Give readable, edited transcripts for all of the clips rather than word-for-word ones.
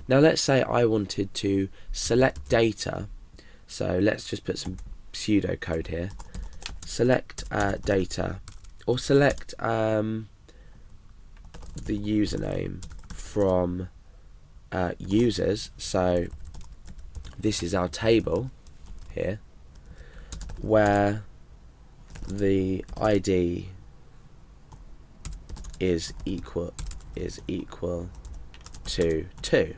Now let's say I wanted to select data, so let's just put some pseudocode here. Select data, or select the username from users. So this is our table here, where the ID is equal to 2.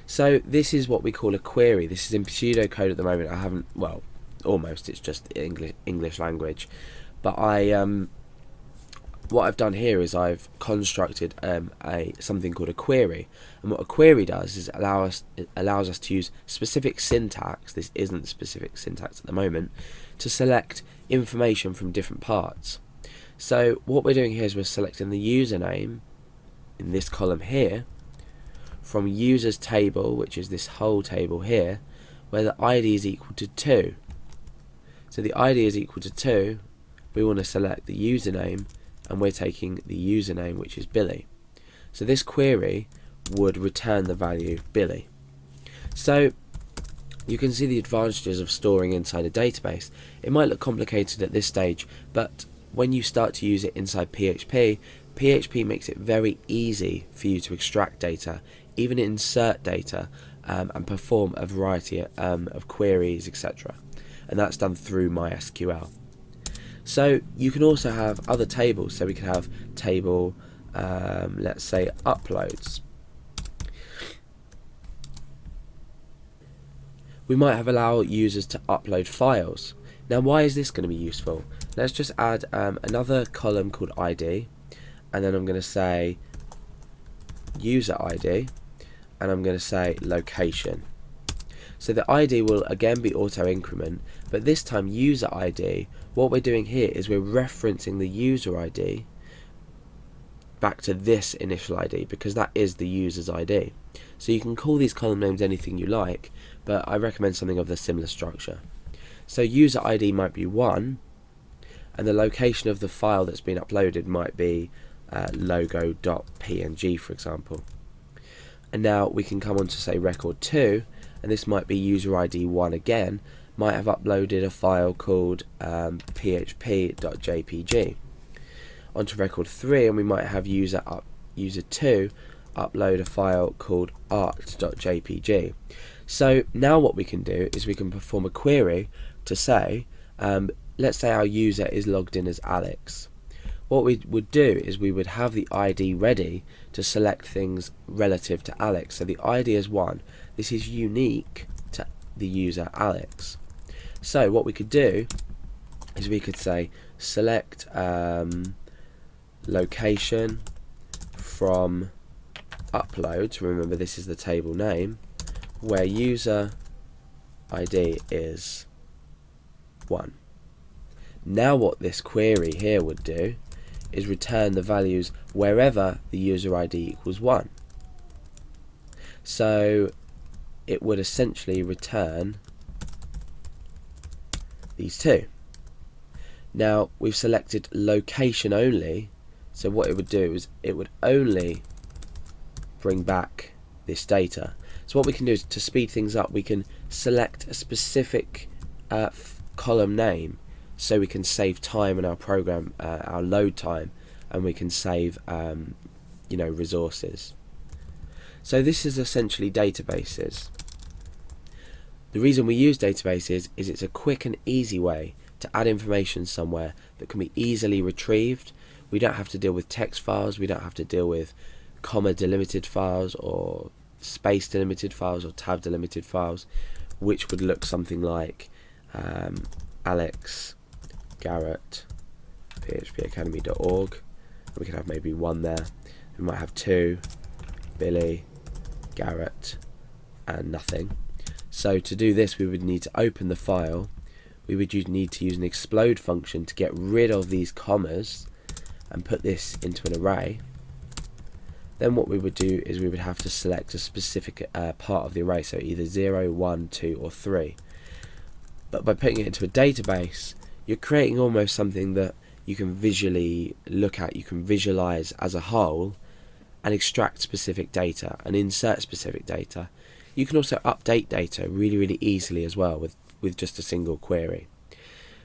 So this is what we call a query. This is in pseudocode at the moment. I haven't, well, almost, it's just English language, but what I've done here is I've constructed something called a query, and what a query does is it allows us to use specific syntax. This isn't specific syntax at the moment, to select information from different parts. So what we're doing here is we're selecting the username in this column here from users table, which is this whole table here, where the ID is equal to 2. So the ID is equal to 2, we want to select the username, and we're taking the username, which is Billy. So this query would return the value Billy. So you can see the advantages of storing inside a database. It might look complicated at this stage, but when you start to use it inside PHP, PHP makes it very easy for you to extract data, even insert data, and perform a variety of queries, etc. And that's done through MySQL. So you can also have other tables. So we can have table, let's say, uploads. We might have allow users to upload files. Now why is this going to be useful? Let's just add another column called ID, and then I'm going to say user ID, and I'm going to say location. So the ID will again be auto increment, but this time user ID, what we're doing here is we're referencing the user ID back to this initial ID, because that is the user's ID. So you can call these column names anything you like, but I recommend something of the similar structure. So user ID might be 1, and the location of the file that's been uploaded might be logo.png, for example. And now we can come on to say record 2, and this might be user ID 1 again, might have uploaded a file called php.jpg. Onto record 3, and we might have user 2 upload a file called art.jpg. So now what we can do is we can perform a query to say, let's say our user is logged in as Alex. What we would do is we would have the ID ready to select things relative to Alex. So the ID is 1. This is unique to the user Alex. So what we could do is we could say select location from uploads. Remember, this is the table name, where user ID is 1. Now what this query here would do is return the values wherever the user ID equals 1. So it would essentially return these two. Now we've selected location only, so what it would do is it would only bring back this data. So what we can do is, to speed things up, we can select a specific column name, so we can save time in our program, our load time, and we can save resources. So this is essentially databases. The reason we use databases is it's a quick and easy way to add information somewhere that can be easily retrieved. We don't have to deal with text files, we don't have to deal with comma delimited files or space delimited files or tab delimited files, which would look something like Alex Garrett phpacademy.org. We could have maybe 1 there. We might have 2 Billy Garrett and nothing. So to do this, we would need to open the file. We would need to use an explode function to get rid of these commas and put this into an array. Then what we would do is we would have to select a specific part of the array, so either 0, 1, 2 or 3. But by putting it into a database, you're creating almost something that you can visually look at, you can visualize as a whole, and extract specific data and insert specific data. You can also update data really easily as well with just a single query.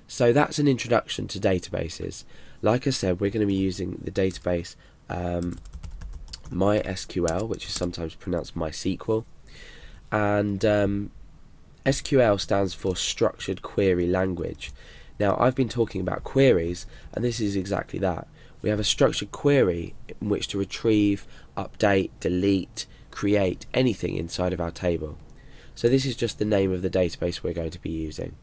So that's an introduction to databases. Like I said, we're going to be using the database MySQL, which is sometimes pronounced MySQL, and SQL stands for Structured Query Language. Now, I've been talking about queries, and this is exactly that. We have a structured query in which to retrieve, update, delete, create anything inside of our table. So this is just the name of the database we're going to be using.